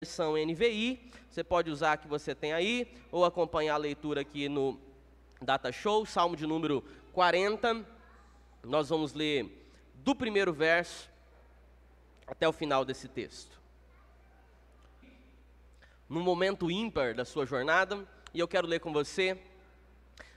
Versão NVI, você pode usar a que você tem aí, ou acompanhar a leitura aqui no Data Show, Salmo de número 40. Nós vamos ler do primeiro verso até o final desse texto. Num momento ímpar da sua jornada, e eu quero ler com você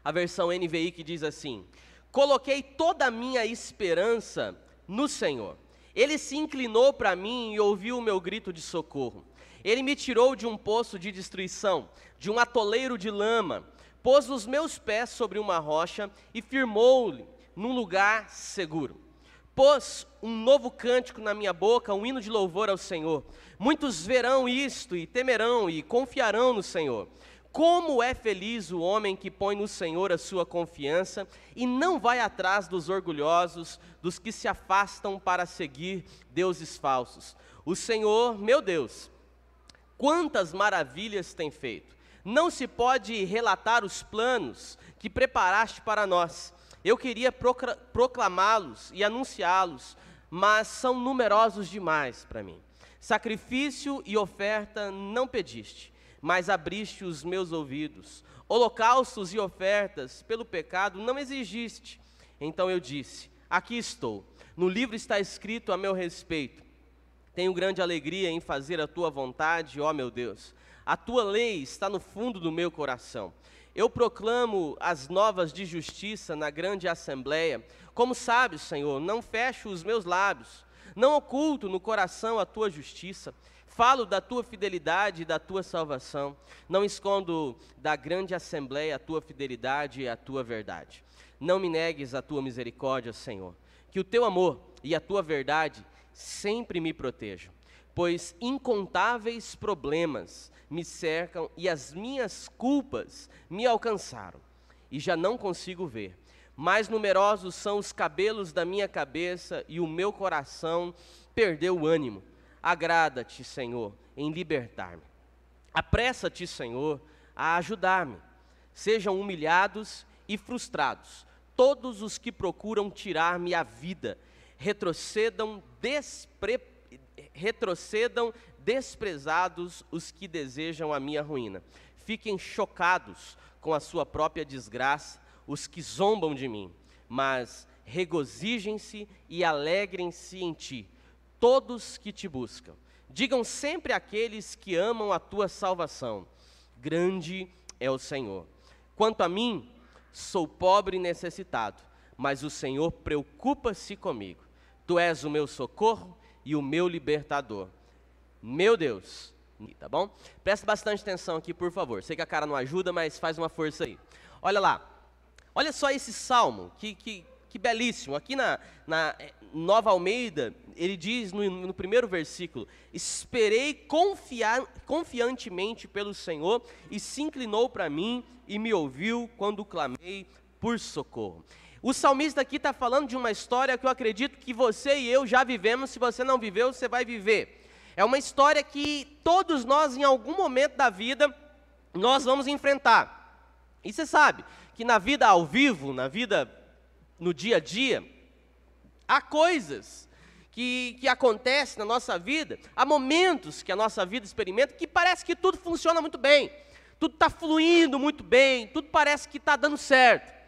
a versão NVI que diz assim: Coloquei toda a minha esperança no Senhor. Ele se inclinou para mim e ouviu o meu grito de socorro. Ele me tirou de um poço de destruição, de um atoleiro de lama, pôs os meus pés sobre uma rocha e firmou-me num lugar seguro. Pôs um novo cântico na minha boca, um hino de louvor ao Senhor. Muitos verão isto e temerão e confiarão no Senhor. Como é feliz o homem que põe no Senhor a sua confiança e não vai atrás dos orgulhosos, dos que se afastam para seguir deuses falsos. O Senhor, meu Deus, quantas maravilhas tem feito! Não se pode relatar os planos que preparaste para nós. Eu queria proclamá-los e anunciá-los, mas são numerosos demais para mim. Sacrifício e oferta não pediste, mas abriste os meus ouvidos. Holocaustos e ofertas pelo pecado não exigiste. Então eu disse: aqui estou. No livro está escrito a meu respeito. Tenho grande alegria em fazer a tua vontade, ó meu Deus. A tua lei está no fundo do meu coração. Eu proclamo as novas de justiça na grande assembleia. Como sabes, Senhor, não fecho os meus lábios. Não oculto no coração a tua justiça. Falo da tua fidelidade e da tua salvação. Não escondo da grande assembleia a tua fidelidade e a tua verdade. Não me negues a tua misericórdia, Senhor. Que o teu amor e a tua verdade sempre me protejam, pois incontáveis problemas me cercam e as minhas culpas me alcançaram, e já não consigo ver. Mais numerosos são os cabelos da minha cabeça e o meu coração perdeu o ânimo. Agrada-te, Senhor, em libertar-me. Apressa-te, Senhor, a ajudar-me. Sejam humilhados e frustrados todos os que procuram tirar-me a vida. Retrocedam desprezados os que desejam a minha ruína. Fiquem chocados com a sua própria desgraça os que zombam de mim. Mas regozijem-se e alegrem-se em ti, todos que te buscam. Digam sempre àqueles que amam a tua salvação: grande é o Senhor. Quanto a mim, sou pobre e necessitado, mas o Senhor preocupa-se comigo. Tu és o meu socorro e o meu libertador. Meu Deus, tá bom? Presta bastante atenção aqui, por favor. Sei que a cara não ajuda, mas faz uma força aí. Olha lá. Olha só esse salmo, que belíssimo. Aqui na Nova Almeida, ele diz no primeiro versículo: esperei confiantemente pelo Senhor e se inclinou para mim e me ouviu quando clamei por socorro. O salmista aqui está falando de uma história que eu acredito que você e eu já vivemos. Se você não viveu, você vai viver. É uma história que todos nós, em algum momento da vida, nós vamos enfrentar. E você sabe que na vida ao vivo, na vida no dia a dia, há coisas que acontecem na nossa vida, há momentos que a nossa vida experimenta que parece que tudo funciona muito bem, tudo está fluindo muito bem, tudo parece que está dando certo.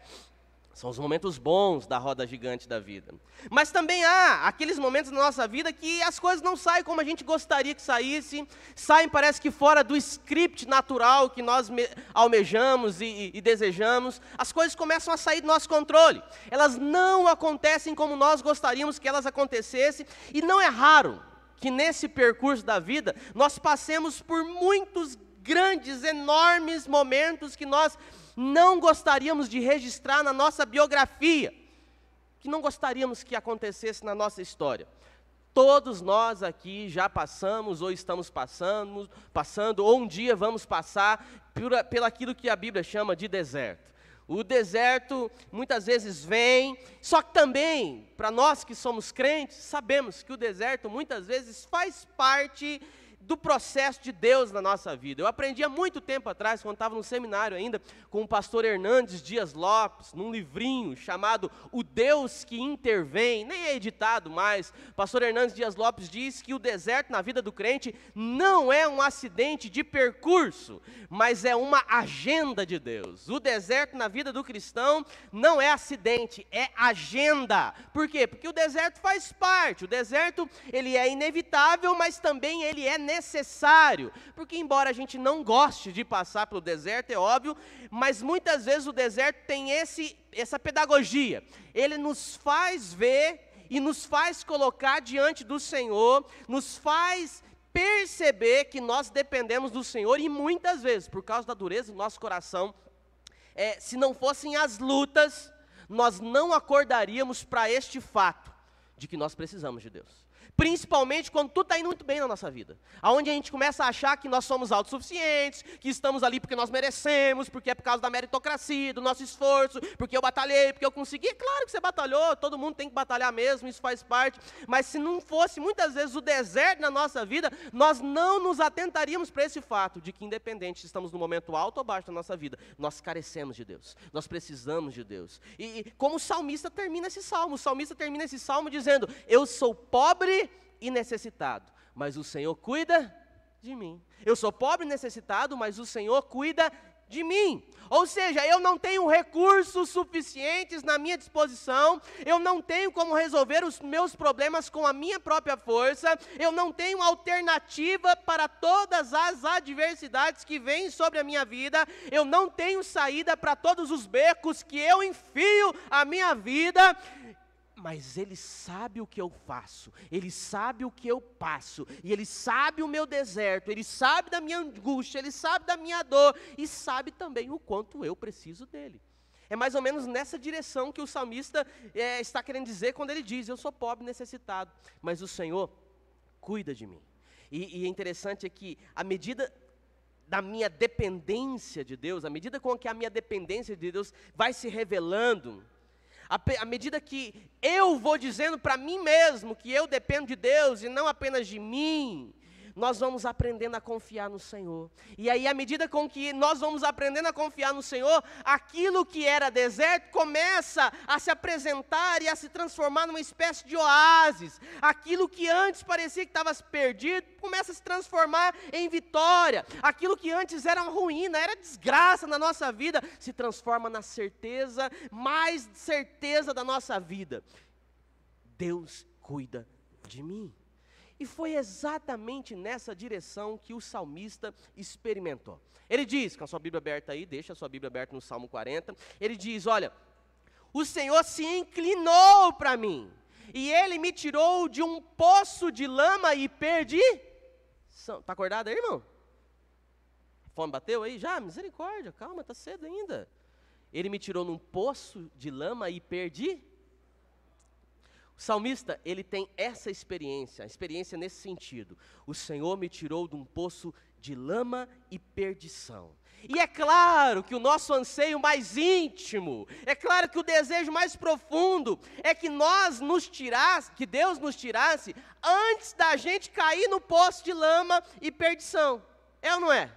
São os momentos bons da roda gigante da vida. Mas também há aqueles momentos na nossa vida que as coisas não saem como a gente gostaria que saísse, saem parece que fora do script natural que nós almejamos e desejamos. As coisas começam a sair do nosso controle. Elas não acontecem como nós gostaríamos que elas acontecessem, e não é raro que nesse percurso da vida nós passemos por muitos grandes, enormes momentos que nós não gostaríamos de registrar na nossa biografia, que não gostaríamos que acontecesse na nossa história. Todos nós aqui já passamos, ou estamos passando, ou um dia vamos passar pelaquilo que a Bíblia chama de deserto. O deserto muitas vezes vem, só que também, para nós que somos crentes, sabemos que o deserto muitas vezes faz parte do processo de Deus na nossa vida. Eu aprendi há muito tempo atrás, quando estava no seminário ainda, com o pastor Hernandes Dias Lopes, num livrinho chamado O Deus que Intervém, nem é editado mais. O pastor Hernandes Dias Lopes diz que o deserto na vida do crente não é um acidente de percurso, mas é uma agenda de Deus. O deserto na vida do cristão não é acidente, é agenda. Por quê? Porque o deserto faz parte, o deserto ele é inevitável, mas também ele é necessário, porque embora a gente não goste de passar pelo deserto, é óbvio, mas muitas vezes o deserto tem essa pedagogia, ele nos faz ver e nos faz colocar diante do Senhor, nos faz perceber que nós dependemos do Senhor, e muitas vezes, por causa da dureza do nosso coração, se não fossem as lutas, nós não acordaríamos para este fato, de que nós precisamos de Deus. Principalmente quando tudo está indo muito bem na nossa vida. Aonde a gente começa a achar que nós somos autossuficientes, que estamos ali porque nós merecemos, porque é por causa da meritocracia, do nosso esforço, porque eu batalhei, porque eu consegui. É claro que você batalhou, todo mundo tem que batalhar mesmo, isso faz parte. Mas se não fosse muitas vezes o deserto na nossa vida, nós não nos atentaríamos para esse fato de que independente se estamos no momento alto ou baixo da nossa vida, nós carecemos de Deus, nós precisamos de Deus. E como o salmista termina esse salmo dizendo: eu sou pobre e necessitado, mas o Senhor cuida de mim. Eu sou pobre e necessitado, mas o Senhor cuida de mim. Ou seja, eu não tenho recursos suficientes na minha disposição, eu não tenho como resolver os meus problemas com a minha própria força, eu não tenho alternativa para todas as adversidades que vêm sobre a minha vida, eu não tenho saída para todos os becos que eu enfio a minha vida. Mas Ele sabe o que eu faço, Ele sabe o que eu passo, e Ele sabe o meu deserto, Ele sabe da minha angústia, Ele sabe da minha dor, e sabe também o quanto eu preciso dEle. É mais ou menos nessa direção que o salmista está querendo dizer quando ele diz: eu sou pobre e necessitado, mas o Senhor cuida de mim. E é interessante que à medida da minha dependência de Deus, à medida com que a minha dependência de Deus vai se revelando, à medida que eu vou dizendo para mim mesmo que eu dependo de Deus e não apenas de mim, nós vamos aprendendo a confiar no Senhor. E aí, à medida com que nós vamos aprendendo a confiar no Senhor, aquilo que era deserto começa a se apresentar e a se transformar numa espécie de oásis. Aquilo que antes parecia que estava perdido, começa a se transformar em vitória. Aquilo que antes era uma ruína, era desgraça na nossa vida, se transforma na certeza, mais certeza da nossa vida. Deus cuida de mim. E foi exatamente nessa direção que o salmista experimentou. Ele diz, com a sua Bíblia aberta aí, deixa a sua Bíblia aberta no Salmo 40, ele diz: olha, o Senhor se inclinou para mim, e Ele me tirou de um poço de lama e perdição. Está acordado aí, irmão? Fome bateu aí? Já? Misericórdia, calma, está cedo ainda. Ele me tirou num poço de lama e perdi. O salmista, ele tem essa experiência, a experiência nesse sentido. O Senhor me tirou de um poço de lama e perdição. E é claro que o nosso anseio mais íntimo, é claro que o desejo mais profundo é que que Deus nos tirasse antes da gente cair no poço de lama e perdição. É ou não é?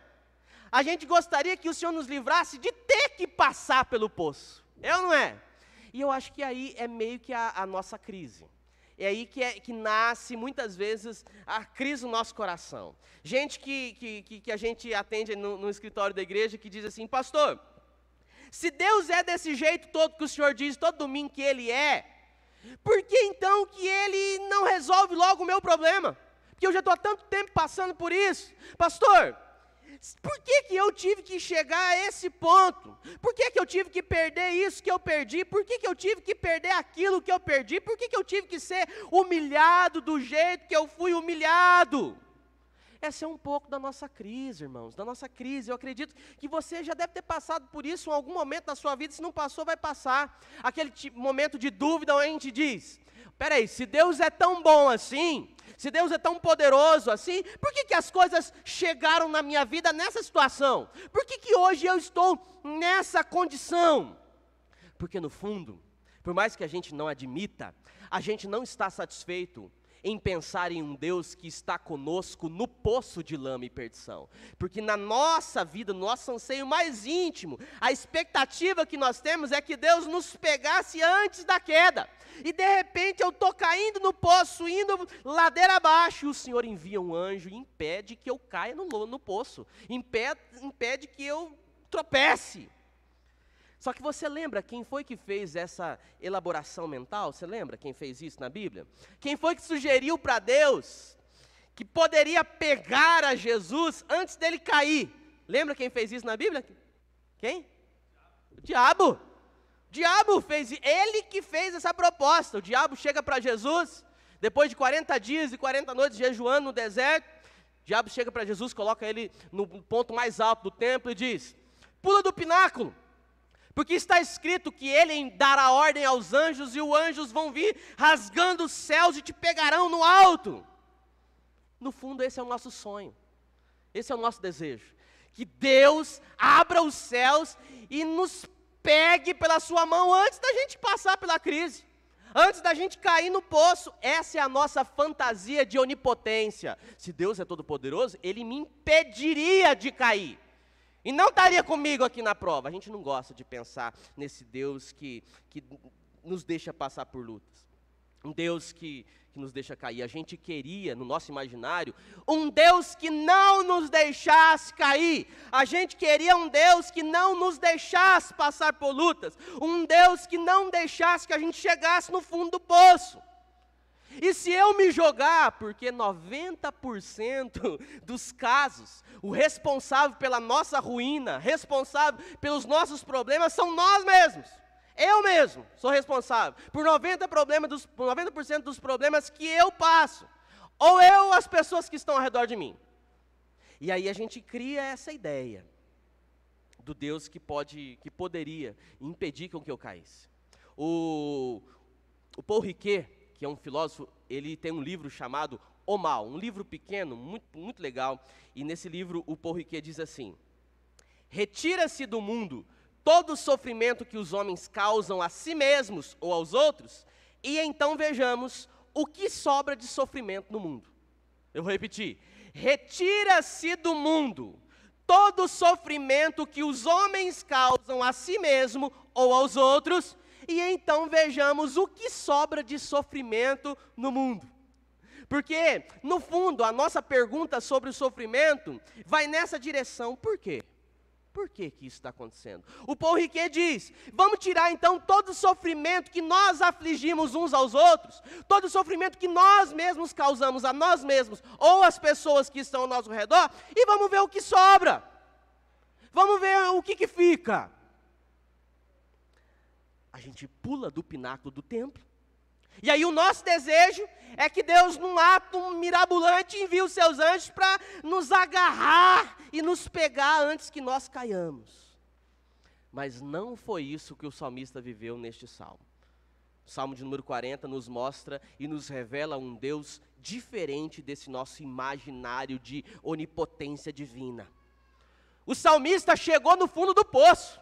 A gente gostaria que o Senhor nos livrasse de ter que passar pelo poço. É ou não é? E eu acho que aí é meio que a nossa crise. É aí que nasce, muitas vezes, a crise no nosso coração. Gente que a gente atende no escritório da igreja, que diz assim: pastor, se Deus é desse jeito todo que o senhor diz todo domingo que Ele é, por que então que Ele não resolve logo o meu problema? Porque eu já estou há tanto tempo passando por isso. Pastor, por que eu tive que chegar a esse ponto? Por que eu tive que perder isso que eu perdi? Por que eu tive que perder aquilo que eu perdi? Por que eu tive que ser humilhado do jeito que eu fui humilhado? Essa é um pouco da nossa crise, irmãos, da nossa crise. Eu acredito que você já deve ter passado por isso em algum momento da sua vida. Se não passou, vai passar. Aquele momento de dúvida onde a gente diz: peraí, se Deus é tão bom assim, se Deus é tão poderoso assim, por que as coisas chegaram na minha vida nessa situação? Por que hoje eu estou nessa condição? Porque no fundo, por mais que a gente não admita, a gente não está satisfeito em pensar em um Deus que está conosco no poço de lama e perdição. Porque na nossa vida, no nosso anseio mais íntimo, a expectativa que nós temos é que Deus nos pegasse antes da queda. E de repente eu estou caindo no poço, indo ladeira abaixo, e o Senhor envia um anjo e impede que eu caia no poço, impede que eu tropece. Só que você lembra quem foi que fez essa elaboração mental? Você lembra quem fez isso na Bíblia? Quem foi que sugeriu para Deus que poderia pegar a Jesus antes dele cair? Lembra quem fez isso na Bíblia? Quem? O diabo. O diabo fez, ele que fez essa proposta. O diabo chega para Jesus, depois de 40 dias e 40 noites jejuando no deserto, o diabo chega para Jesus, coloca ele no ponto mais alto do templo e diz: pula do pináculo, porque está escrito que ele dará ordem aos anjos, e os anjos vão vir rasgando os céus e te pegarão no alto. No fundo, esse é o nosso sonho, esse é o nosso desejo, que Deus abra os céus e nos pegue pela sua mão antes da gente passar pela crise, antes da gente cair no poço. Essa é a nossa fantasia de onipotência. Se Deus é todo poderoso, Ele me impediria de cair, e não estaria comigo aqui na prova. A gente não gosta de pensar nesse Deus que nos deixa passar por lutas, um Deus que nos deixa cair. A gente queria, no nosso imaginário, um Deus que não nos deixasse cair. A gente queria um Deus que não nos deixasse passar por lutas, um Deus que não deixasse que a gente chegasse no fundo do poço. E se eu me jogar, porque 90% dos casos, o responsável pela nossa ruína, responsável pelos nossos problemas, são nós mesmos. Eu mesmo sou responsável por 90% dos problemas que eu passo, ou eu, as pessoas que estão ao redor de mim. E aí a gente cria essa ideia do Deus que poderia impedir com que eu caísse. O Paul Ricoeur, que é um filósofo, ele tem um livro chamado O Mal, um livro pequeno, muito, muito legal, e nesse livro o Paul Ricoeur diz assim: retira-se do mundo todo o sofrimento que os homens causam a si mesmos ou aos outros, e então vejamos o que sobra de sofrimento no mundo. Eu vou repetir: retira-se do mundo todo o sofrimento que os homens causam a si mesmo ou aos outros, e então vejamos o que sobra de sofrimento no mundo. Porque, no fundo, a nossa pergunta sobre o sofrimento vai nessa direção. Por quê? Por que isso está acontecendo? O Paul Ricoeur diz: vamos tirar então todo o sofrimento que nós afligimos uns aos outros, todo o sofrimento que nós mesmos causamos a nós mesmos, ou as pessoas que estão ao nosso redor, e vamos ver o que sobra. Vamos ver o que fica. A gente pula do pináculo do templo, e aí o nosso desejo é que Deus, num ato mirabolante, envie os seus anjos para nos agarrar e nos pegar antes que nós caiamos. Mas não foi isso que o salmista viveu neste salmo. O salmo de número 40 nos mostra e nos revela um Deus diferente desse nosso imaginário de onipotência divina. O salmista chegou no fundo do poço,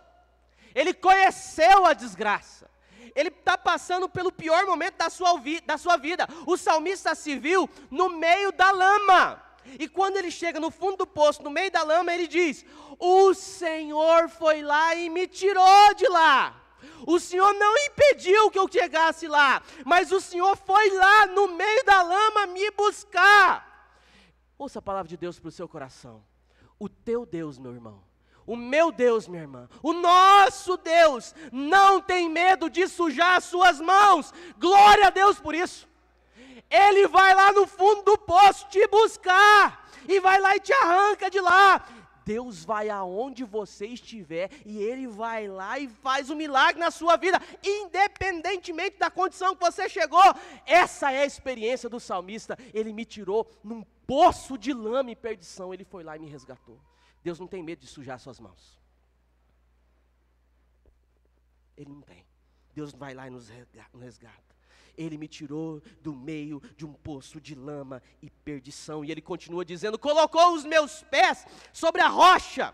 ele conheceu a desgraça, ele está passando pelo pior momento da sua vida. O salmista se viu no meio da lama. E quando ele chega no fundo do poço, no meio da lama, ele diz: o Senhor foi lá e me tirou de lá. O Senhor não impediu que eu chegasse lá, mas o Senhor foi lá no meio da lama me buscar. Ouça a palavra de Deus para o seu coração. O teu Deus, meu irmão, o meu Deus, minha irmã, o nosso Deus não tem medo de sujar as suas mãos. Glória a Deus por isso. Ele vai lá no fundo do poço te buscar, e vai lá e te arranca de lá. Deus vai aonde você estiver, e Ele vai lá e faz um milagre na sua vida, independentemente da condição que você chegou. Essa é a experiência do salmista. Ele me tirou num poço de lama e perdição, Ele foi lá e me resgatou. Deus não tem medo de sujar suas mãos. Ele não tem. Deus vai lá e nos resgata. Ele me tirou do meio de um poço de lama e perdição. E Ele continua dizendo: colocou os meus pés sobre a rocha,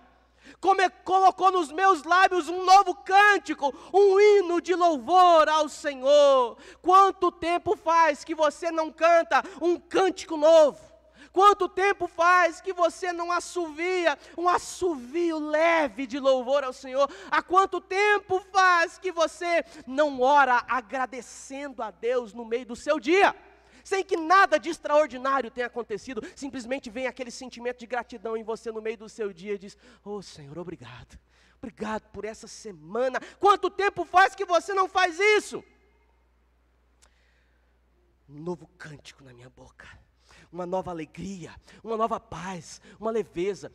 colocou nos meus lábios um novo cântico, um hino de louvor ao Senhor. Quanto tempo faz que você não canta um cântico novo? Quanto tempo faz que você não assovia um assovio leve de louvor ao Senhor? Há quanto tempo faz que você não ora agradecendo a Deus no meio do seu dia? Sem que nada de extraordinário tenha acontecido, simplesmente vem aquele sentimento de gratidão em você no meio do seu dia e diz: oh Senhor, obrigado, obrigado por essa semana. Quanto tempo faz que você não faz isso? Um novo cântico na minha boca, uma nova alegria, uma nova paz, uma leveza.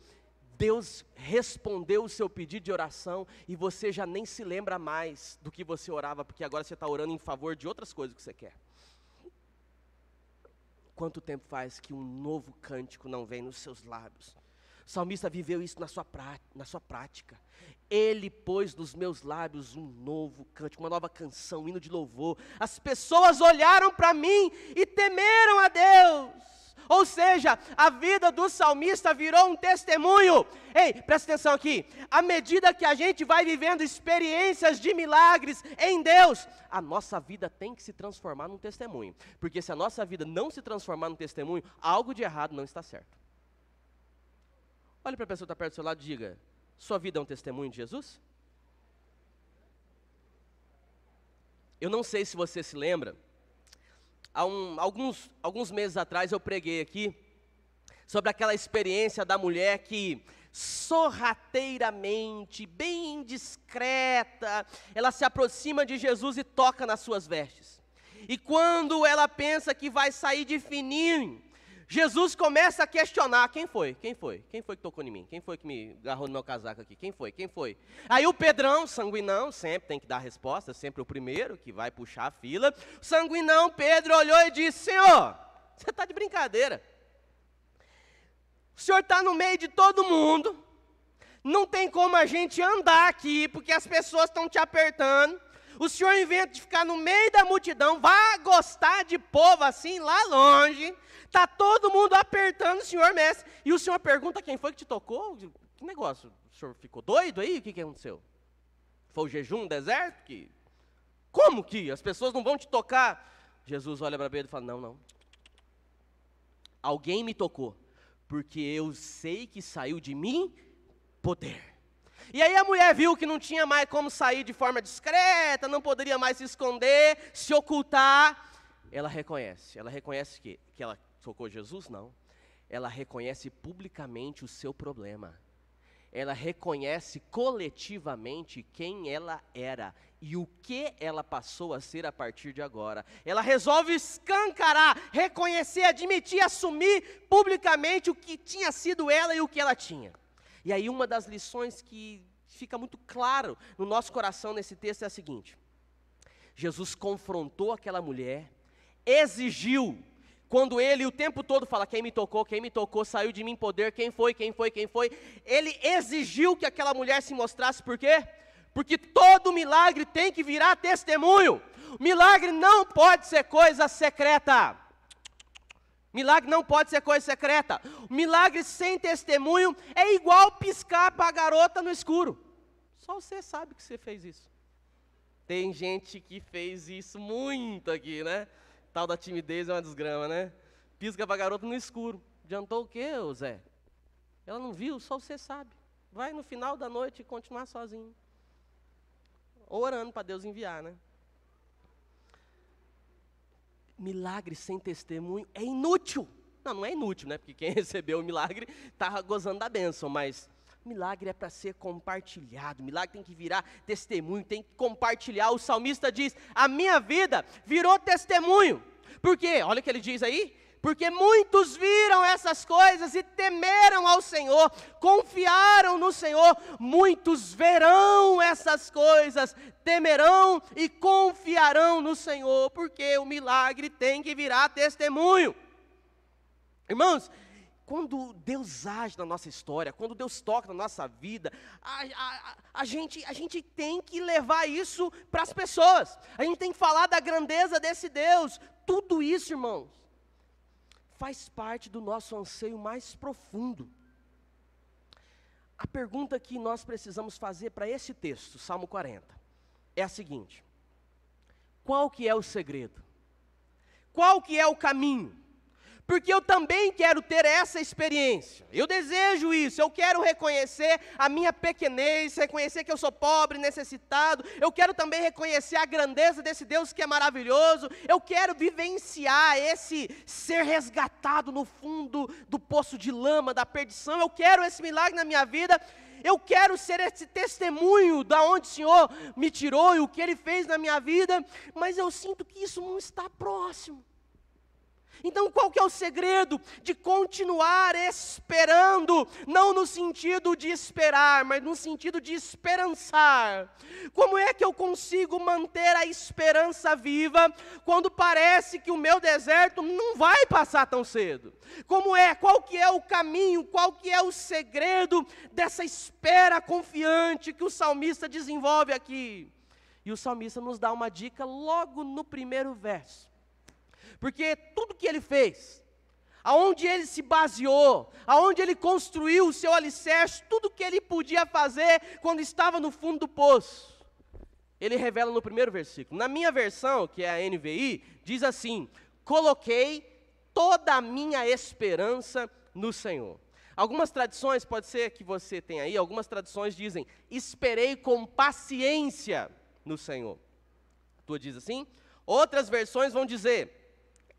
Deus respondeu o seu pedido de oração e você já nem se lembra mais do que você orava, porque agora você está orando em favor de outras coisas que você quer. Quanto tempo faz que um novo cântico não vem nos seus lábios? O salmista viveu isso na sua prática. Ele pôs nos meus lábios um novo cântico, uma nova canção, um hino de louvor. As pessoas olharam para mim e temeram a Deus. Ou seja, a vida do salmista virou um testemunho. Ei, presta atenção aqui. À medida que a gente vai vivendo experiências de milagres em Deus, a nossa vida tem que se transformar num testemunho. Porque se a nossa vida não se transformar num testemunho, algo de errado não está certo. Olhe para a pessoa que está perto do seu lado e diga: sua vida é um testemunho de Jesus? Eu não sei se você se lembra, alguns meses atrás eu preguei aqui sobre aquela experiência da mulher que sorrateiramente, bem discreta, ela se aproxima de Jesus e toca nas suas vestes. E quando ela pensa que vai sair de fininho, Jesus começa a questionar: quem foi? Quem foi? Quem foi que tocou em mim? Quem foi que me agarrou no meu casaco aqui? Quem foi? Quem foi? Aí o Pedrão, sanguinão, sempre tem que dar a resposta, sempre o primeiro que vai puxar a fila. O sanguinão Pedro olhou e disse: Senhor, você está de brincadeira. O senhor está no meio de todo mundo, não tem como a gente andar aqui, porque as pessoas estão te apertando. O senhor inventa de ficar no meio da multidão, vai gostar de povo assim lá longe. Está todo mundo apertando o senhor mestre. E o senhor pergunta quem foi que te tocou? Que negócio? O senhor ficou doido aí? O que aconteceu? Foi o jejum no deserto? Como que as pessoas não vão te tocar? Jesus olha para Pedro e fala: não. Alguém me tocou, porque eu sei que saiu de mim poder. E aí a mulher viu que não tinha mais como sair de forma discreta, não poderia mais se esconder, se ocultar. Ela reconhece que ela tocou Jesus? Não. Ela reconhece publicamente o seu problema. Ela reconhece coletivamente quem ela era e o que ela passou a ser a partir de agora. Ela resolve escancarar, reconhecer, admitir, assumir publicamente o que tinha sido ela e o que ela tinha. E aí uma das lições que fica muito claro no nosso coração nesse texto é a seguinte: Jesus confrontou aquela mulher, exigiu, quando ele o tempo todo fala: quem me tocou, saiu de mim poder, quem foi, ele exigiu que aquela mulher se mostrasse. Por quê? Porque todo milagre tem que virar testemunho. Milagre não pode ser coisa secreta. Milagre não pode ser coisa secreta. Milagre sem testemunho é igual piscar para a garota no escuro. Só você sabe que você fez isso. Tem gente que fez isso muito aqui, né? Tal da timidez é uma desgrama, né? Pisca para a garota no escuro. Adiantou o quê, Zé? Ela não viu, só você sabe. Vai no final da noite continuar sozinho. Orando para Deus enviar, né? Milagre sem testemunho é inútil. Não é inútil, né? Porque quem recebeu o milagre está gozando da bênção, mas milagre é para ser compartilhado. Milagre tem que virar testemunho, tem que compartilhar. O salmista diz: a minha vida virou testemunho. Por quê? Olha o que ele diz aí. Porque muitos viram essas coisas e temeram ao Senhor, confiaram no Senhor. Muitos verão essas coisas, temerão e confiarão no Senhor, porque o milagre tem que virar testemunho. Irmãos, quando Deus age na nossa história, quando Deus toca na nossa vida, a gente tem que levar isso para as pessoas. A gente tem que falar da grandeza desse Deus. Tudo isso, irmãos, faz parte do nosso anseio mais profundo. A pergunta que nós precisamos fazer para esse texto, Salmo 40, é a seguinte: qual que é o segredo? Qual que é o caminho? Porque eu também quero ter essa experiência, eu desejo isso, eu quero reconhecer a minha pequenez, reconhecer que eu sou pobre, necessitado, eu quero também reconhecer a grandeza desse Deus que é maravilhoso, eu quero vivenciar esse ser resgatado no fundo do poço de lama, da perdição, eu quero esse milagre na minha vida, eu quero ser esse testemunho da onde o Senhor me tirou e o que Ele fez na minha vida, mas eu sinto que isso não está próximo. Então qual que é o segredo de continuar esperando, não no sentido de esperar, mas no sentido de esperançar? Como é que eu consigo manter a esperança viva, quando parece que o meu deserto não vai passar tão cedo? Qual que é o caminho, qual que é o segredo dessa espera confiante que o salmista desenvolve aqui? E o salmista nos dá uma dica logo no primeiro verso. Porque tudo que ele fez, aonde ele se baseou, aonde ele construiu o seu alicerce, tudo que ele podia fazer quando estava no fundo do poço, ele revela no primeiro versículo. Na minha versão, que é a NVI, diz assim: coloquei toda a minha esperança no Senhor. Algumas tradições, pode ser que você tenha aí, algumas tradições dizem: esperei com paciência no Senhor. A tua diz assim? Outras versões vão dizer: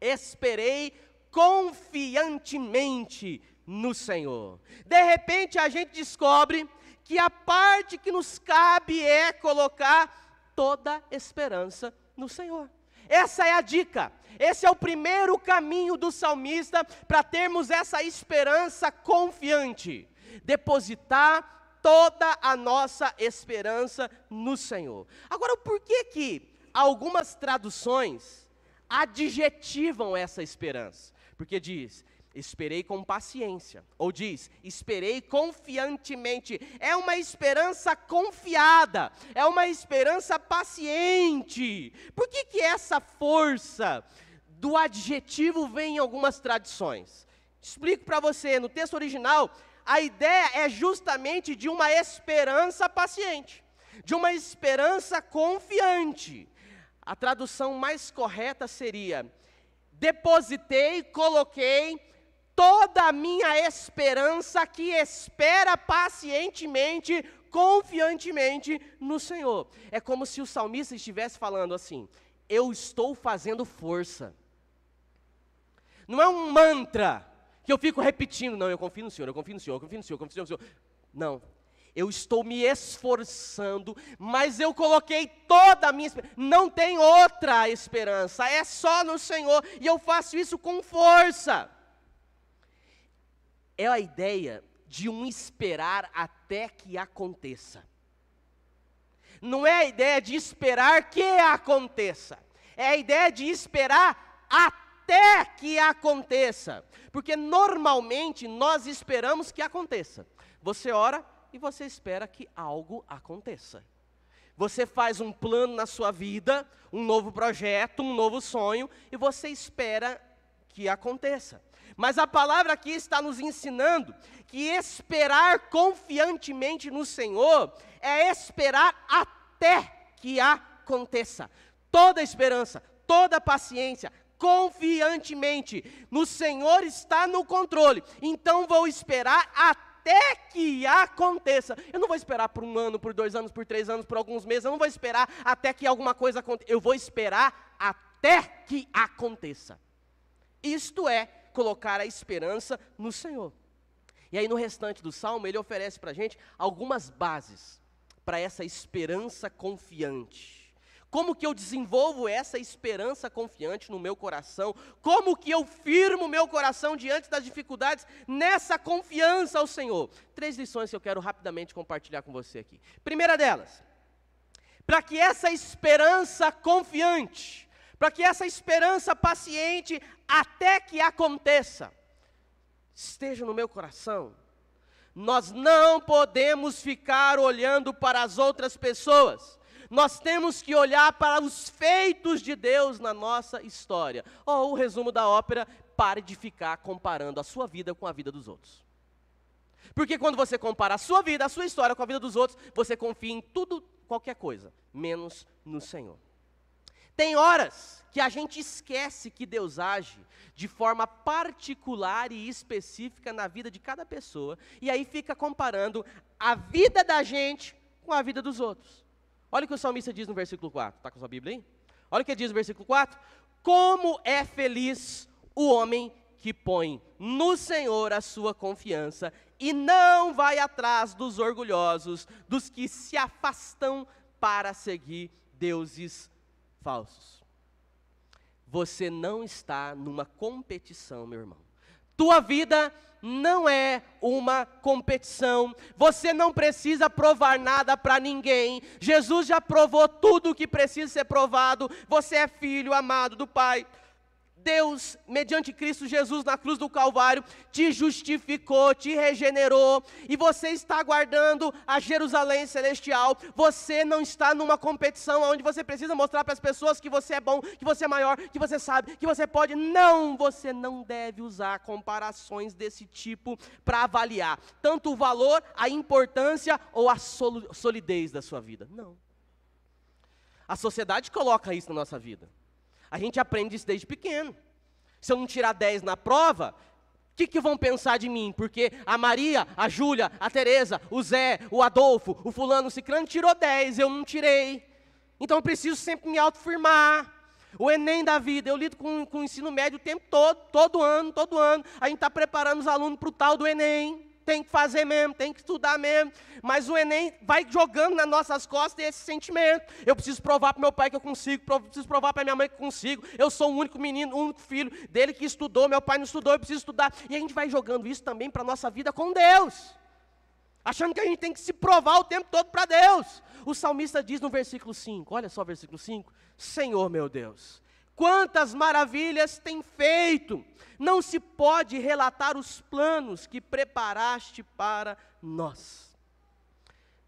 esperei confiantemente no Senhor. De repente a gente descobre que a parte que nos cabe é colocar toda esperança no Senhor. Essa é a dica, esse é o primeiro caminho do salmista para termos essa esperança confiante. Depositar toda a nossa esperança no Senhor. Agora, por que algumas traduções adjetivam essa esperança? Porque diz: esperei com paciência, ou diz: esperei confiantemente. É uma esperança confiada, é uma esperança paciente. Por que essa força do adjetivo vem em algumas tradições? Explico para você, no texto original, a ideia é justamente de uma esperança paciente, de uma esperança confiante. A tradução mais correta seria: depositei, coloquei toda a minha esperança que espera pacientemente, confiantemente no Senhor. É como se o salmista estivesse falando assim: eu estou fazendo força. Não é um mantra que eu fico repetindo: não, eu confio no Senhor, eu confio no Senhor, eu confio no Senhor, eu confio no Senhor. Não. Eu estou me esforçando, mas eu coloquei toda a minha esperança. Não tem outra esperança, é só no Senhor, e eu faço isso com força. É a ideia de um esperar até que aconteça. Não é a ideia de esperar que aconteça, é a ideia de esperar até que aconteça. Porque normalmente nós esperamos que aconteça. Você ora e você espera que algo aconteça. Você faz um plano na sua vida, um novo projeto, um novo sonho, e você espera que aconteça. Mas a palavra aqui está nos ensinando que esperar confiantemente no Senhor é esperar até que aconteça. Toda esperança, toda paciência, confiantemente no Senhor está no controle. Então vou esperar até que aconteça. Eu não vou esperar por 1 ano, por 2 anos, por 3 anos, por alguns meses. Eu não vou esperar até que alguma coisa aconteça. Eu vou esperar até que aconteça. Isto é colocar a esperança no Senhor. E aí no restante do Salmo, ele oferece para a gente algumas bases para essa esperança confiante. Como que eu desenvolvo essa esperança confiante no meu coração? Como que eu firmo o meu coração diante das dificuldades nessa confiança ao Senhor? 3 lições que eu quero rapidamente compartilhar com você aqui. Primeira delas: para que essa esperança confiante, para que essa esperança paciente até que aconteça, esteja no meu coração, nós não podemos ficar olhando para as outras pessoas. Nós temos que olhar para os feitos de Deus na nossa história. Ou o resumo da ópera: pare de ficar comparando a sua vida com a vida dos outros. Porque quando você compara a sua vida, a sua história com a vida dos outros, você confia em tudo, qualquer coisa, menos no Senhor. Tem horas que a gente esquece que Deus age de forma particular e específica na vida de cada pessoa, e aí fica comparando a vida da gente com a vida dos outros. Olha o que o salmista diz no versículo 4, está com a sua Bíblia aí? Olha o que ele diz no versículo 4, como é feliz o homem que põe no Senhor a sua confiança e não vai atrás dos orgulhosos, dos que se afastam para seguir deuses falsos. Você não está numa competição, meu irmão. Tua vida não é uma competição. Você não precisa provar nada para ninguém. Jesus já provou tudo o que precisa ser provado. Você é filho amado do Pai. Deus, mediante Cristo Jesus na cruz do Calvário, te justificou, te regenerou, e você está aguardando a Jerusalém celestial. Você não está numa competição onde você precisa mostrar para as pessoas que você é bom, que você é maior, que você sabe, que você pode. Não, você não deve usar comparações desse tipo para avaliar tanto o valor, a importância ou a solidez da sua vida. Não. A sociedade coloca isso na nossa vida. A gente aprende isso desde pequeno. Se eu não tirar 10 na prova, o que vão pensar de mim? Porque a Maria, a Júlia, a Tereza, o Zé, o Adolfo, o fulano, o ciclano tirou 10, eu não tirei. Então eu preciso sempre me autoafirmar. O Enem da vida, eu lido com o ensino médio o tempo todo ano. A gente está preparando os alunos para o tal do Enem. Tem que fazer mesmo, tem que estudar mesmo, mas o Enem vai jogando nas nossas costas esse sentimento. Eu preciso provar para meu pai que eu consigo, preciso provar para minha mãe que eu consigo, eu sou o único menino, o único filho dele que estudou, meu pai não estudou, eu preciso estudar. E a gente vai jogando isso também para a nossa vida com Deus, achando que a gente tem que se provar o tempo todo para Deus. O salmista diz no versículo 5, olha só o versículo 5, Senhor meu Deus, quantas maravilhas tem feito, não se pode relatar os planos que preparaste para nós.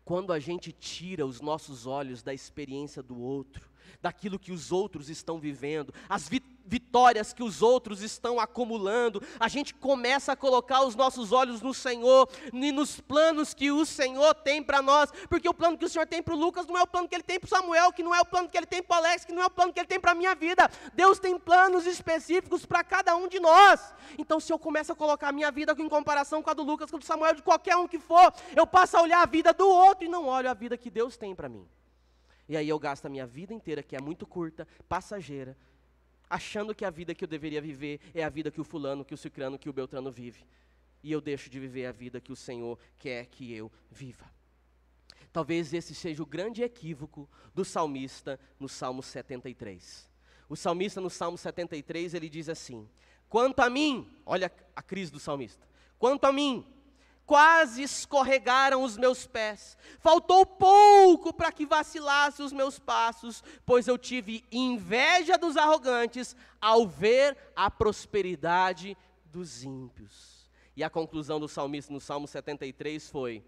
Quando a gente tira os nossos olhos da experiência do outro, daquilo que os outros estão vivendo, as vitórias que os outros estão acumulando, a gente começa a colocar os nossos olhos no Senhor e nos planos que o Senhor tem para nós, porque o plano que o Senhor tem para o Lucas não é o plano que Ele tem para o Samuel, que não é o plano que Ele tem para o Alex, que não é o plano que Ele tem para a minha vida. Deus tem planos específicos para cada um de nós. Então se eu começo a colocar a minha vida em comparação com a do Lucas, com a do Samuel, de qualquer um que for, eu passo a olhar a vida do outro e não olho a vida que Deus tem para mim. E aí eu gasto a minha vida inteira, que é muito curta, passageira, achando que a vida que eu deveria viver é a vida que o fulano, que o ciclano, que o beltrano vive. E eu deixo de viver a vida que o Senhor quer que eu viva. Talvez esse seja o grande equívoco do salmista no Salmo 73. O salmista no Salmo 73, ele diz assim, quanto a mim, olha a crise do salmista, quanto a mim, quase escorregaram os meus pés, faltou pouco para que vacilasse os meus passos, pois eu tive inveja dos arrogantes ao ver a prosperidade dos ímpios. E a conclusão do salmista no Salmo 73 foi,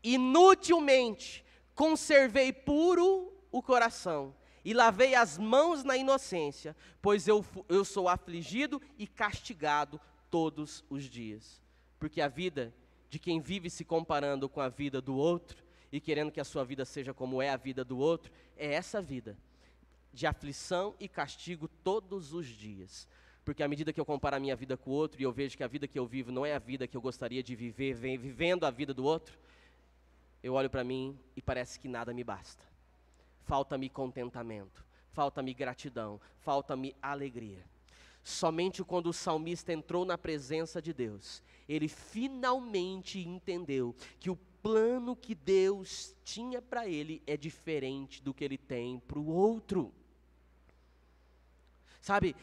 inutilmente conservei puro o coração, e lavei as mãos na inocência, pois eu sou afligido e castigado todos os dias. Porque a vida de quem vive se comparando com a vida do outro e querendo que a sua vida seja como é a vida do outro, é essa vida de aflição e castigo todos os dias. Porque à medida que eu comparo a minha vida com o outro e eu vejo que a vida que eu vivo não é a vida que eu gostaria de viver, vivendo a vida do outro, eu olho para mim e parece que nada me basta. Falta-me contentamento, falta-me gratidão, falta-me alegria. Somente quando o salmista entrou na presença de Deus, ele finalmente entendeu que o plano que Deus tinha para ele é diferente do que ele tem para o outro. Sabe,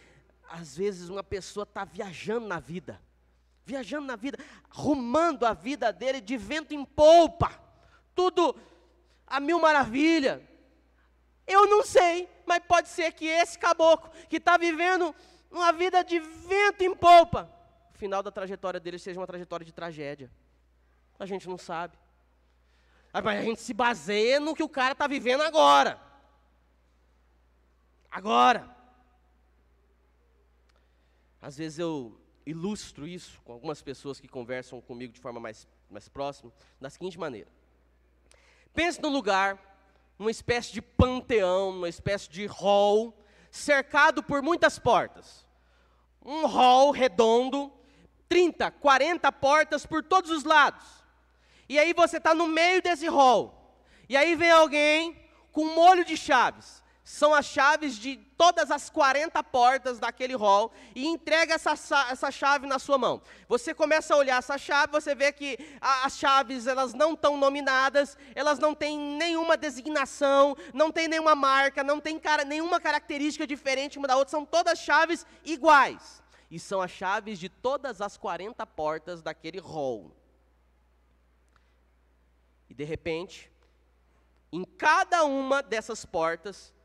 às vezes uma pessoa está viajando na vida, rumando a vida dele de vento em polpa, tudo a mil maravilha. Eu não sei, mas pode ser que esse caboclo que está vivendo uma vida de vento em polpa, o final da trajetória dele seja uma trajetória de tragédia. A gente não sabe. Mas a gente se baseia no que o cara está vivendo agora. Às vezes eu ilustro isso com algumas pessoas que conversam comigo de forma mais mais próximo, da seguinte maneira. Pense num lugar, uma espécie de panteão, uma espécie de hall, cercado por muitas portas. Um hall redondo, 30, 40 portas por todos os lados. E aí você está no meio desse hall. E aí vem alguém com um molho de chaves. São as chaves de todas as 40 portas daquele hall e entrega essa chave na sua mão. Você começa a olhar essa chave, você vê que as chaves elas não estão nominadas, elas não têm nenhuma designação, não tem nenhuma marca, não tem nenhuma característica diferente uma da outra, são todas chaves iguais. E são as chaves de todas as 40 portas daquele hall. E de repente, em cada uma dessas portas,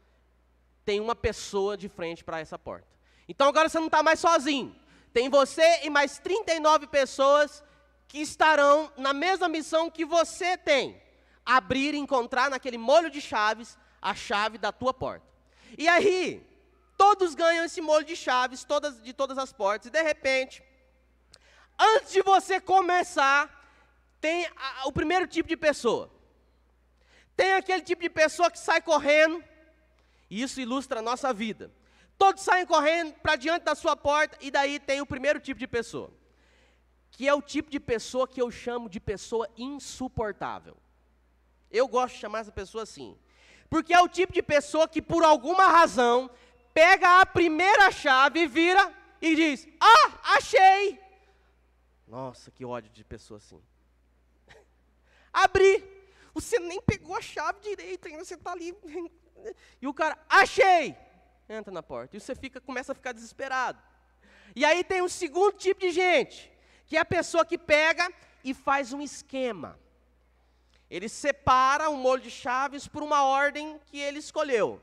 tem uma pessoa de frente para essa porta. Então agora você não está mais sozinho. Tem você e mais 39 pessoas que estarão na mesma missão que você tem. Abrir e encontrar naquele molho de chaves a chave da tua porta. E aí, todos ganham esse molho de chaves de todas as portas. E de repente, antes de você começar, tem o primeiro tipo de pessoa. Tem aquele tipo de pessoa que sai correndo. E isso ilustra a nossa vida. Todos saem correndo para diante da sua porta, e daí tem o primeiro tipo de pessoa, que é o tipo de pessoa que eu chamo de pessoa insuportável. Eu gosto de chamar essa pessoa assim, porque é o tipo de pessoa que por alguma razão, pega a primeira chave, vira e diz, achei. Nossa, que ódio de pessoa assim. Abri, você nem pegou a chave direito, ainda você está ali... E o cara, achei! Entra na porta. E você começa a ficar desesperado. E aí tem um segundo tipo de gente, que é a pessoa que pega e faz um esquema. Ele separa um molho de chaves por uma ordem que ele escolheu.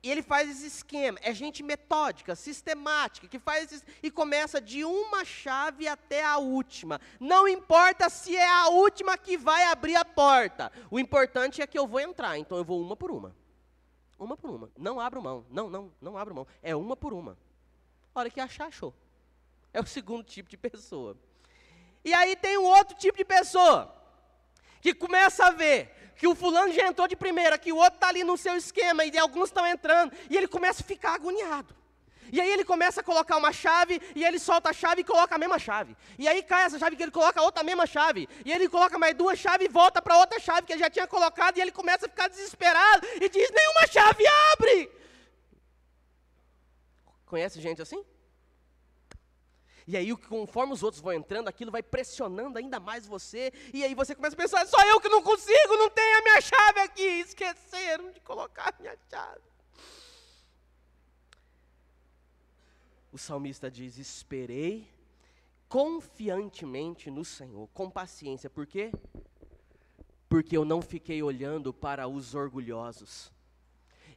E ele faz esse esquema. É gente metódica, sistemática, que faz e começa de uma chave até a última. Não importa se é a última que vai abrir a porta. O importante é que eu vou entrar, então eu vou uma por uma. Uma por uma. Não abro mão. Não abro mão. É uma por uma. A hora que achar, achou. É o segundo tipo de pessoa. E aí tem um outro tipo de pessoa, que começa a ver que o fulano já entrou de primeira, que o outro está ali no seu esquema, e alguns estão entrando, e ele começa a ficar agoniado. E aí ele começa a colocar uma chave, e ele solta a chave e coloca a mesma chave. E aí cai essa chave que ele coloca a outra mesma chave. E ele coloca mais duas chaves e volta para outra chave que ele já tinha colocado, e ele começa a ficar desesperado, e diz, nenhuma chave abre! Conhece gente assim? E aí, conforme os outros vão entrando, aquilo vai pressionando ainda mais você, e aí você começa a pensar, só eu que não consigo, não tenho a minha chave aqui, esqueceram de colocar a minha chave. O salmista diz, esperei confiantemente no Senhor, com paciência. Por quê? Porque eu não fiquei olhando para os orgulhosos.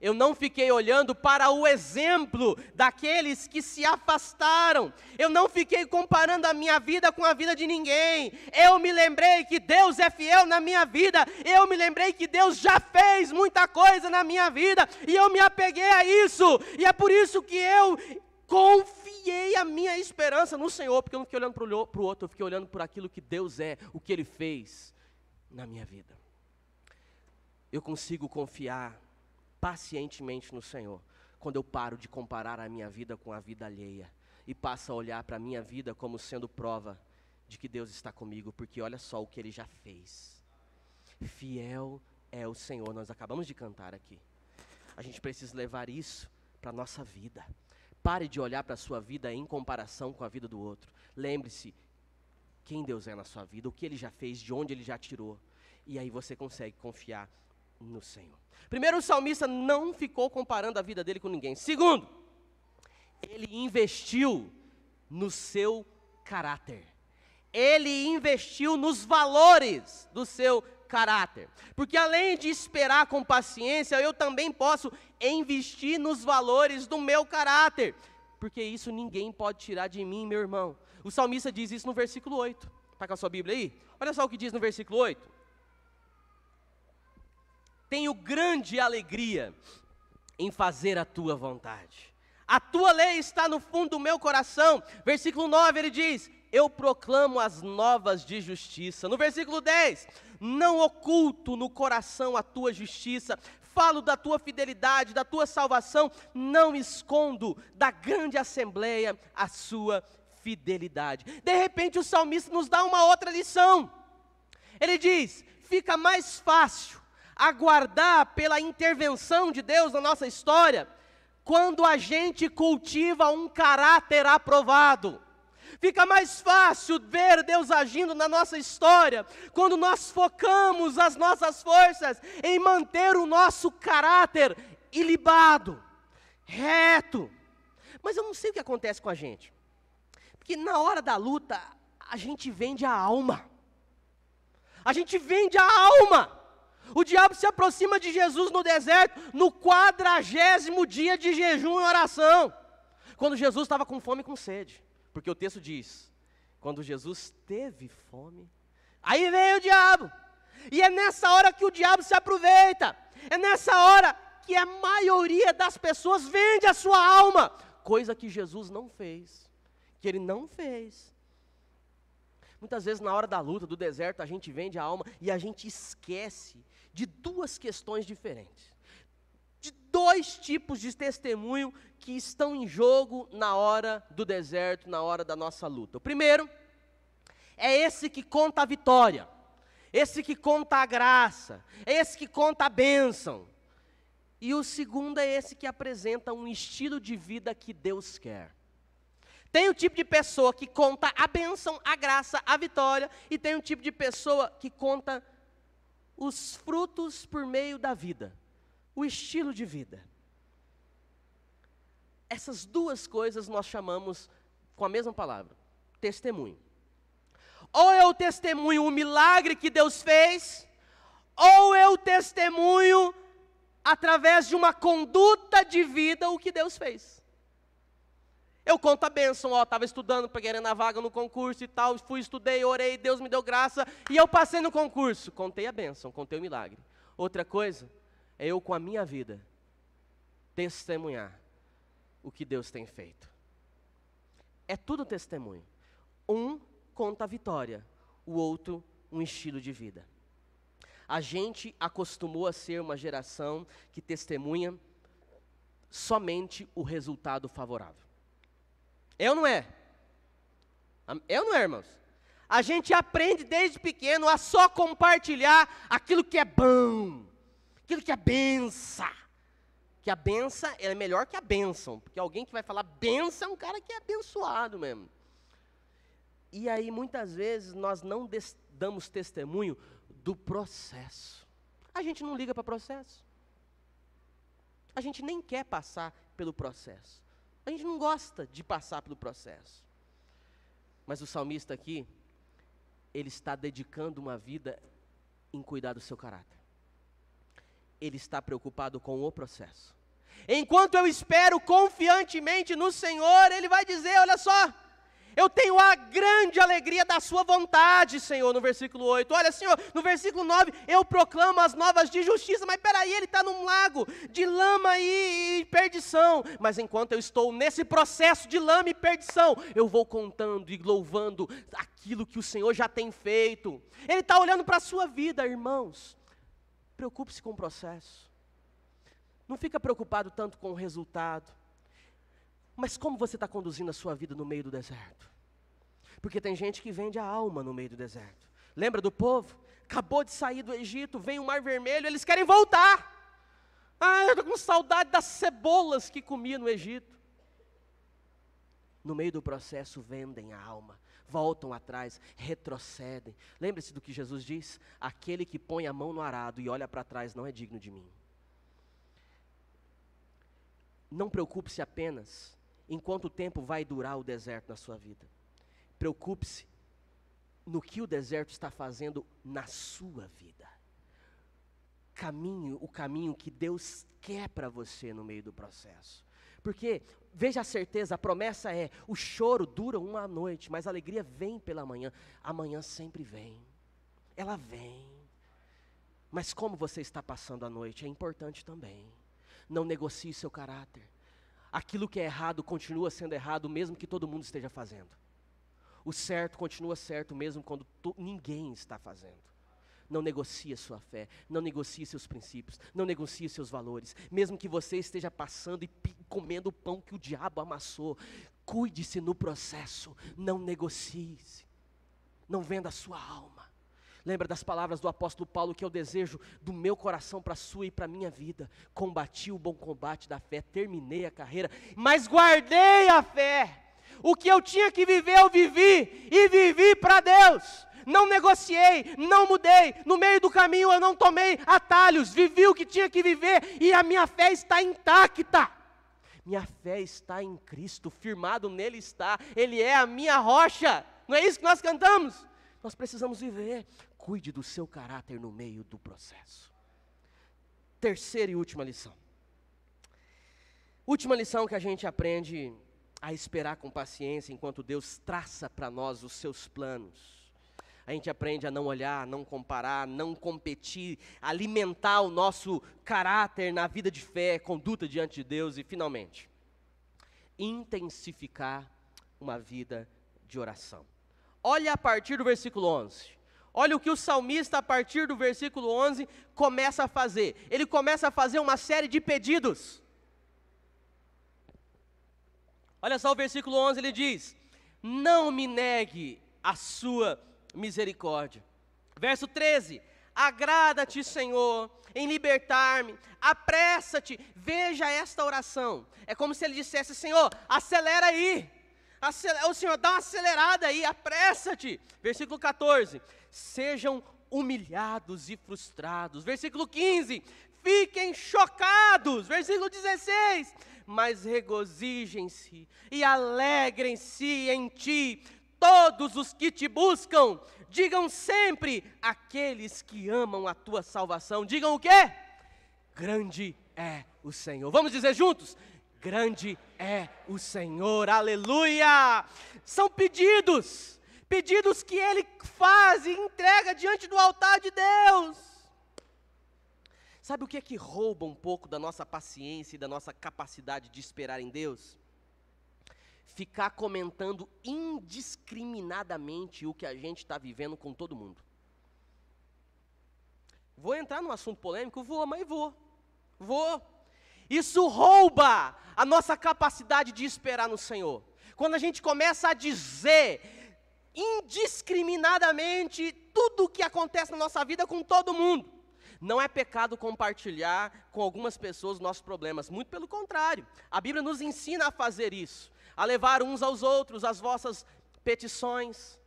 Eu não fiquei olhando para o exemplo daqueles que se afastaram. Eu não fiquei comparando a minha vida com a vida de ninguém. Eu me lembrei que Deus é fiel na minha vida. Eu me lembrei que Deus já fez muita coisa na minha vida. E eu me apeguei a isso. E é por isso que eu confiei a minha esperança no Senhor, porque eu não fiquei olhando para o outro, eu fiquei olhando por aquilo que Deus é, o que Ele fez na minha vida. Eu consigo confiar pacientemente no Senhor, quando eu paro de comparar a minha vida com a vida alheia, e passo a olhar para a minha vida como sendo prova de que Deus está comigo, porque olha só o que Ele já fez. Fiel é o Senhor, nós acabamos de cantar aqui. A gente precisa levar isso para a nossa vida. Pare de olhar para a sua vida em comparação com a vida do outro. Lembre-se quem Deus é na sua vida, o que Ele já fez, de onde Ele já tirou. E aí você consegue confiar no Senhor. Primeiro, o salmista não ficou comparando a vida dele com ninguém. Segundo, ele investiu no seu caráter. Ele investiu nos valores do seu caráter. Porque além de esperar com paciência, eu também posso investir nos valores do meu caráter. Porque isso ninguém pode tirar de mim, meu irmão. O salmista diz isso no versículo 8. Está com a sua Bíblia aí? Olha só o que diz no versículo 8. Tenho grande alegria em fazer a tua vontade. A tua lei está no fundo do meu coração. Versículo 9 ele diz, eu proclamo as novas de justiça. No versículo 10, não oculto no coração a tua justiça, falo da tua fidelidade, da tua salvação, não escondo da grande assembleia a sua fidelidade. De repente o salmista nos dá uma outra lição. Ele diz, fica mais fácil aguardar pela intervenção de Deus na nossa história, quando a gente cultiva um caráter aprovado. Fica mais fácil ver Deus agindo na nossa história, quando nós focamos as nossas forças em manter o nosso caráter ilibado, reto. Mas eu não sei o que acontece com a gente, porque na hora da luta, a gente vende a alma. A gente vende a alma. O diabo se aproxima de Jesus no deserto, no 40º dia de jejum e oração, quando Jesus estava com fome e com sede. Porque o texto diz, quando Jesus teve fome, aí veio o diabo. E é nessa hora que o diabo se aproveita. É nessa hora que a maioria das pessoas vende a sua alma. Coisa que Jesus não fez. Que ele não fez. Muitas vezes na hora da luta, do deserto, a gente vende a alma e a gente esquece de duas questões diferentes. De dois tipos de testemunho que estão em jogo na hora do deserto, na hora da nossa luta. O primeiro é esse que conta a vitória, esse que conta a graça, é esse que conta a bênção. E o segundo é esse que apresenta um estilo de vida que Deus quer. Tem o tipo de pessoa que conta a bênção, a graça, a vitória, e tem um tipo de pessoa que conta os frutos por meio da vida. O estilo de vida. Essas duas coisas nós chamamos, com a mesma palavra, testemunho. Ou eu testemunho o milagre que Deus fez, ou eu testemunho, através de uma conduta de vida, o que Deus fez. Eu conto a bênção, estava estudando, querendo a vaga no concurso e tal, estudei, orei, Deus me deu graça, e eu passei no concurso. Contei a bênção, contei o milagre. Outra coisa, é eu com a minha vida, testemunhar o que Deus tem feito. É tudo testemunho. Um conta a vitória, o outro um estilo de vida. A gente acostumou a ser uma geração que testemunha somente o resultado favorável. É ou não é? É ou não é, irmãos? A gente aprende desde pequeno a só compartilhar aquilo que é bom, aquilo que é benção. Que a benção é melhor que a bênção, porque alguém que vai falar benção é um cara que é abençoado mesmo. E aí muitas vezes nós não damos testemunho do processo. A gente não liga para processo. A gente nem quer passar pelo processo. A gente não gosta de passar pelo processo. Mas o salmista aqui, ele está dedicando uma vida em cuidar do seu caráter. Ele está preocupado com o processo. Enquanto eu espero confiantemente no Senhor, Ele vai dizer, olha só, eu tenho a grande alegria da sua vontade, Senhor, no versículo 8. Olha, Senhor, no versículo 9, eu proclamo as novas de justiça, mas peraí, ele está num lago de lama e perdição. Mas enquanto eu estou nesse processo de lama e perdição, eu vou contando e louvando aquilo que o Senhor já tem feito. Ele está olhando para a sua vida, irmãos. Preocupe-se com o processo. Não fica preocupado tanto com o resultado. Mas como você está conduzindo a sua vida no meio do deserto? Porque tem gente que vende a alma no meio do deserto. Lembra do povo? Acabou de sair do Egito, vem o Mar Vermelho, eles querem voltar. Eu estou com saudade das cebolas que comia no Egito. No meio do processo vendem a alma, voltam atrás, retrocedem. Lembre-se do que Jesus diz? Aquele que põe a mão no arado e olha para trás não é digno de mim. Não preocupe-se apenas em quanto tempo vai durar o deserto na sua vida. Preocupe-se no que o deserto está fazendo na sua vida. O caminho que Deus quer para você no meio do processo. Porque, veja a certeza, a promessa é, o choro dura uma noite, mas a alegria vem pela manhã. Amanhã sempre vem. Ela vem. Mas como você está passando a noite é importante também. Não negocie seu caráter. Aquilo que é errado continua sendo errado, mesmo que todo mundo esteja fazendo. O certo continua certo mesmo quando ninguém está fazendo. Não negocie a sua fé, não negocie seus princípios, não negocie seus valores. Mesmo que você esteja passando e comendo o pão que o diabo amassou, cuide-se no processo, não negocie-se, não venda a sua alma. Lembra das palavras do apóstolo Paulo, que é o desejo do meu coração para a sua e para a minha vida. Combati o bom combate da fé, terminei a carreira, mas guardei a fé. O que eu tinha que viver, eu vivi, e vivi para Deus. Não negociei, não mudei, no meio do caminho eu não tomei atalhos, vivi o que tinha que viver, e a minha fé está intacta. Minha fé está em Cristo, firmado nele está, Ele é a minha rocha. Não é isso que nós cantamos? Nós precisamos viver. Cuide do seu caráter no meio do processo. Terceira e última lição. Última lição que a gente aprende a esperar com paciência enquanto Deus traça para nós os seus planos. A gente aprende a não olhar, não comparar, não competir, alimentar o nosso caráter na vida de fé, conduta diante de Deus e, finalmente, intensificar uma vida de oração. Olha a partir do versículo 11. Olha o que o salmista, a partir do versículo 11, começa a fazer. Ele começa a fazer uma série de pedidos. Olha só o versículo 11, ele diz: não me negue a sua misericórdia. Verso 13: agrada-te, Senhor, em libertar-me, apressa-te. Veja esta oração. É como se ele dissesse: Senhor, acelera aí. O Senhor, dá uma acelerada aí, apressa-te. Versículo 14: sejam humilhados e frustrados. Versículo 15: fiquem chocados. Versículo 16: mas regozijem-se e alegrem-se em ti todos os que te buscam. Digam sempre aqueles que amam a tua salvação. Digam o quê? Grande é o Senhor. Vamos dizer juntos? Grande é o Senhor, aleluia! São pedidos que Ele faz e entrega diante do altar de Deus. Sabe o que é que rouba um pouco da nossa paciência e da nossa capacidade de esperar em Deus? Ficar comentando indiscriminadamente o que a gente está vivendo com todo mundo. Vou entrar num assunto polêmico? Vou. Isso rouba a nossa capacidade de esperar no Senhor. Quando a gente começa a dizer indiscriminadamente tudo o que acontece na nossa vida com todo mundo. Não é pecado compartilhar com algumas pessoas nossos problemas, muito pelo contrário. A Bíblia nos ensina a fazer isso, a levar uns aos outros as vossas petições,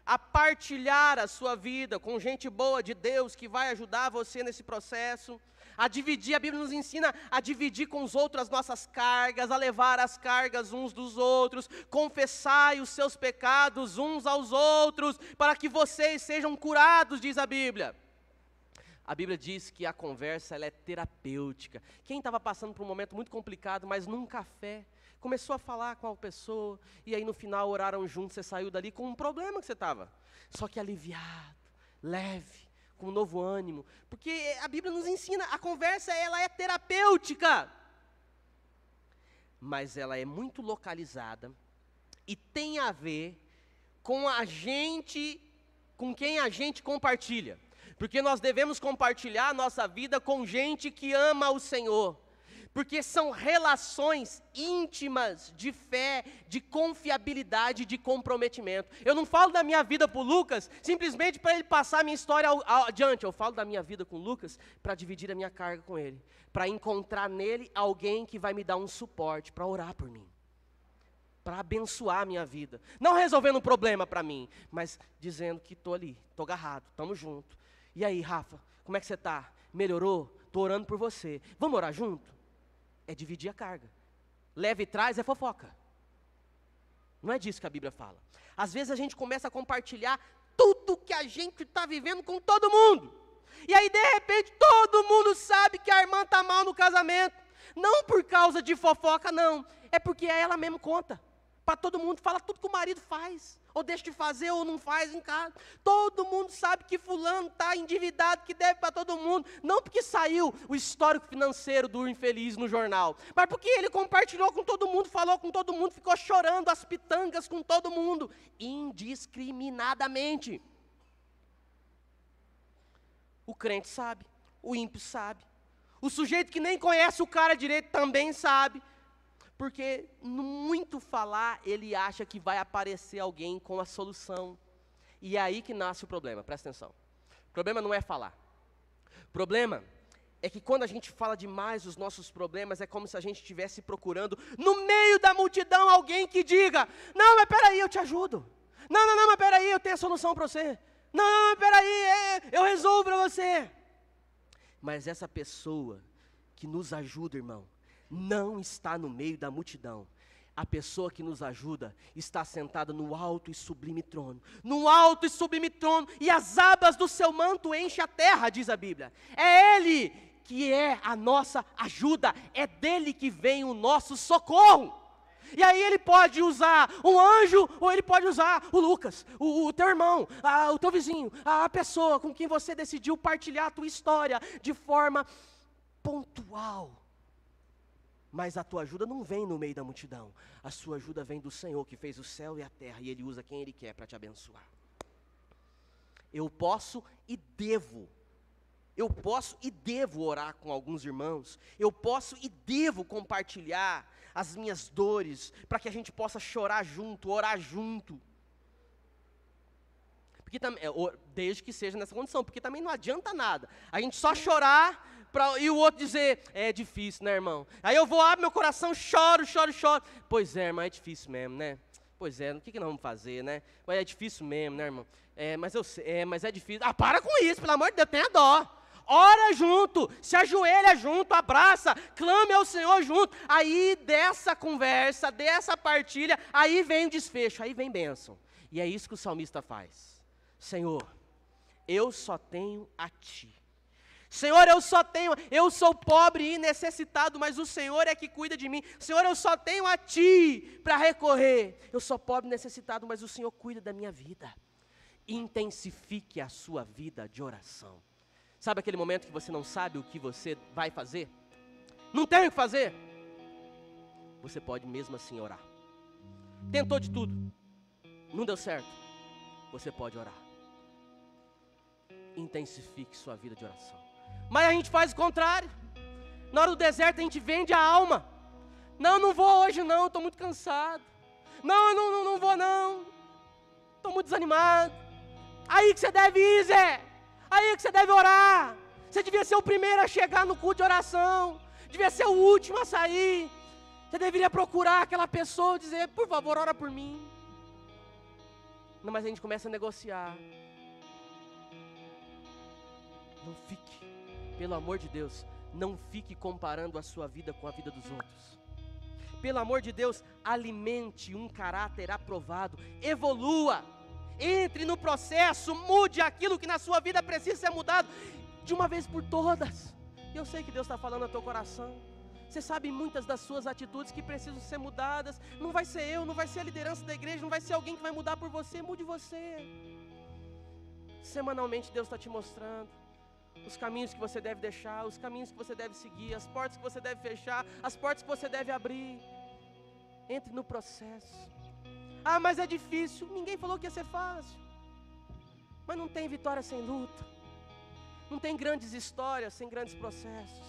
a partilhar a sua vida com gente boa de Deus que vai ajudar você nesse processo, a dividir. A Bíblia nos ensina a dividir com os outros as nossas cargas, a levar as cargas uns dos outros, confessai os seus pecados uns aos outros, para que vocês sejam curados, diz a Bíblia. A Bíblia diz que a conversa ela é terapêutica. Quem estava passando por um momento muito complicado, mas num café, começou a falar com a pessoa, e aí no final oraram juntos, você saiu dali com um problema que você estava, só que aliviado, leve, com um novo ânimo, porque a Bíblia nos ensina, a conversa ela é terapêutica, mas ela é muito localizada, e tem a ver com a gente, com quem a gente compartilha, porque nós devemos compartilhar a nossa vida com gente que ama o Senhor, porque são relações íntimas de fé, de confiabilidade, de comprometimento. Eu não falo da minha vida para o Lucas, simplesmente para ele passar a minha história adiante. Eu falo da minha vida com o Lucas para dividir a minha carga com ele, para encontrar nele alguém que vai me dar um suporte, para orar por mim, para abençoar a minha vida. Não resolvendo um problema para mim, mas dizendo que estou ali, estou agarrado, estamos juntos. E aí, Rafa, como é que você está? Melhorou? Estou orando por você. Vamos orar junto? É dividir a carga. Leve e traz é fofoca. Não é disso que a Bíblia fala. Às vezes a gente começa a compartilhar tudo que a gente está vivendo com todo mundo. E aí de repente todo mundo sabe que a irmã está mal no casamento. Não por causa de fofoca não. É porque ela mesmo conta. Para todo mundo, fala tudo que o marido faz, ou deixa de fazer, ou não faz em casa. Todo mundo sabe que fulano está endividado, que deve para todo mundo. Não porque saiu o histórico financeiro do infeliz no jornal, mas porque ele compartilhou com todo mundo, falou com todo mundo, ficou chorando as pitangas com todo mundo, indiscriminadamente. O crente sabe, o ímpio sabe. O sujeito que nem conhece o cara direito também sabe. Porque no muito falar, ele acha que vai aparecer alguém com a solução. E é aí que nasce o problema, presta atenção. O problema não é falar. O problema é que quando a gente fala demais os nossos problemas, é como se a gente estivesse procurando, no meio da multidão, alguém que diga, não, mas peraí, eu te ajudo. Não, mas peraí, eu tenho a solução para você. Não, mas peraí, eu resolvo para você. Mas essa pessoa que nos ajuda, irmão, não está no meio da multidão. A pessoa que nos ajuda está sentada no alto e sublime trono. No alto e sublime trono, e as abas do seu manto enchem a terra, diz a Bíblia. É Ele que é a nossa ajuda, é dele que vem o nosso socorro. E aí ele pode usar um anjo, ou ele pode usar o Lucas, o teu irmão, o teu vizinho, a pessoa com quem você decidiu partilhar a tua história de forma pontual. Mas a tua ajuda não vem no meio da multidão. A sua ajuda vem do Senhor que fez o céu e a terra. E Ele usa quem Ele quer para te abençoar. Eu posso e devo orar com alguns irmãos. Eu posso e devo compartilhar as minhas dores, para que a gente possa chorar junto, orar junto. Porque desde que seja nessa condição, porque também não adianta nada a gente só chorar e o outro dizer, é difícil, né, irmão? Aí eu vou, abro meu coração, choro. Pois é, irmão, é difícil mesmo, né? Pois é, o que nós vamos fazer, né? É difícil mesmo, né, irmão? Mas é difícil. Ah, para com isso, pelo amor de Deus, tenha dó. Ora junto, se ajoelha junto, abraça, clame ao Senhor junto. Aí dessa conversa, dessa partilha, aí vem o desfecho, aí vem bênção. E é isso que o salmista faz. Senhor, eu só tenho a Ti. Senhor, eu sou pobre e necessitado, mas o Senhor é que cuida de mim. Senhor, eu só tenho a Ti para recorrer. Eu sou pobre e necessitado, mas o Senhor cuida da minha vida. Intensifique a sua vida de oração. Sabe aquele momento que você não sabe o que você vai fazer? Não tem o que fazer? Você pode mesmo assim orar. Tentou de tudo, não deu certo. Você pode orar. Intensifique sua vida de oração. Mas a gente faz o contrário. Na hora do deserto a gente vende a alma. Não vou hoje não, estou muito cansado. Não vou não. Estou muito desanimado. Aí que você deve ir, Zé. Aí que você deve orar. Você devia ser o primeiro a chegar no culto de oração. Devia ser o último a sair. Você deveria procurar aquela pessoa e dizer, por favor, ora por mim. Não, mas a gente começa a negociar. Não fique, pelo amor de Deus, não fique comparando a sua vida com a vida dos outros. Pelo amor de Deus, alimente um caráter aprovado, evolua, entre no processo, mude aquilo que na sua vida precisa ser mudado, de uma vez por todas. Eu sei que Deus está falando no teu coração, você sabe muitas das suas atitudes que precisam ser mudadas, não vai ser eu, não vai ser a liderança da igreja, não vai ser alguém que vai mudar por você, mude você. Semanalmente Deus está te mostrando os caminhos que você deve deixar, os caminhos que você deve seguir, as portas que você deve fechar, as portas que você deve abrir. Entre no processo. Ah, mas é difícil. Ninguém falou que ia ser fácil. Mas não tem vitória sem luta. Não tem grandes histórias sem grandes processos.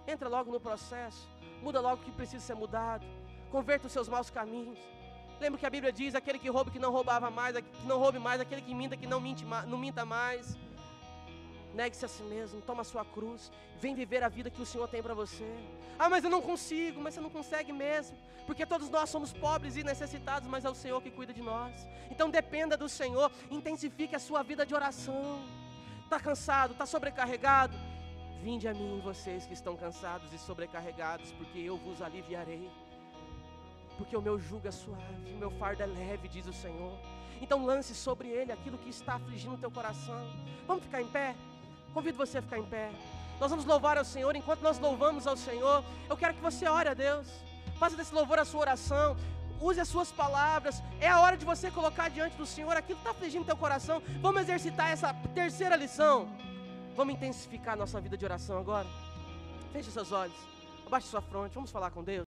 Entra logo no processo. Muda logo o que precisa ser mudado. Converta os seus maus caminhos. Lembra que a Bíblia diz, aquele que rouba que não roubava mais, que não roube mais, aquele que minta que não minta mais. Negue-se a si mesmo, toma a sua cruz, vem viver a vida que o Senhor tem para você. Ah, mas eu não consigo, mas você não consegue mesmo, porque todos nós somos pobres e necessitados, mas é o Senhor que cuida de nós. Então dependa do Senhor, intensifique a sua vida de oração. Está cansado, está sobrecarregado? Vinde a mim, vocês que estão cansados e sobrecarregados, porque eu vos aliviarei. Porque o meu jugo é suave, o meu fardo é leve, diz o Senhor. Então lance sobre Ele aquilo que está afligindo o teu coração. Vamos ficar em pé? Convido você a ficar em pé. Nós vamos louvar ao Senhor. Enquanto nós louvamos ao Senhor, eu quero que você ore a Deus. Faça desse louvor a sua oração. use as suas palavras. É a hora de você colocar diante do Senhor aquilo que está afligindo teu coração. Vamos exercitar essa terceira lição. Vamos intensificar a nossa vida de oração agora. Feche seus olhos, abaixe sua fronte, vamos falar com Deus.